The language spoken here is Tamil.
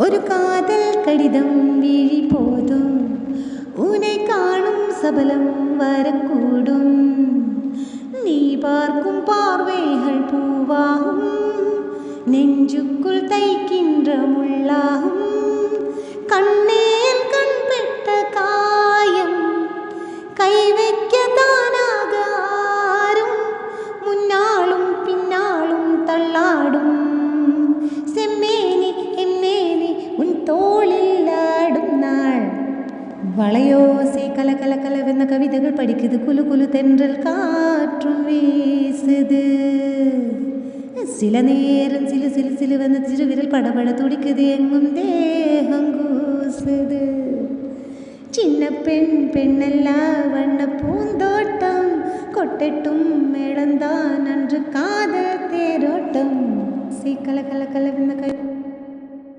ஒரு காதல் கடிதம் விழி போதும் உன்னை காணும் சபலம் வரக்கூடும். நீ பார்க்கும் பார்வைகள் பூவாகும், நெஞ்சுக்குள் தைக்கின்ற முள்ளாகும். கண்ணேன் கண் பெற்ற காயம் கை வைக்க தானாக ஆறும், முன்னாலும் பின்னாலும் தள்ளாடும். செம்மேனி எம்மேனி உன் தோளில் ஆடும் நாள். வளையோசை கல கல கலவென்ன கவிதைகள் படிக்குது, குலு குலு தென்றல் காற்றும் வீசுது. சில நேரம் சிலு சிலு சிலுவென சிறுவிரல் படபட துடிக்குது, எங்கும் தேகம் கூசுது. சின்ன பெண் பெண்ணல்ல வண்ண பூந்தோட்டம், கொட்டட்டும் மேளந்தான் அன்று காதல் தேரோட்டம். சீ கல கல கலவென்ன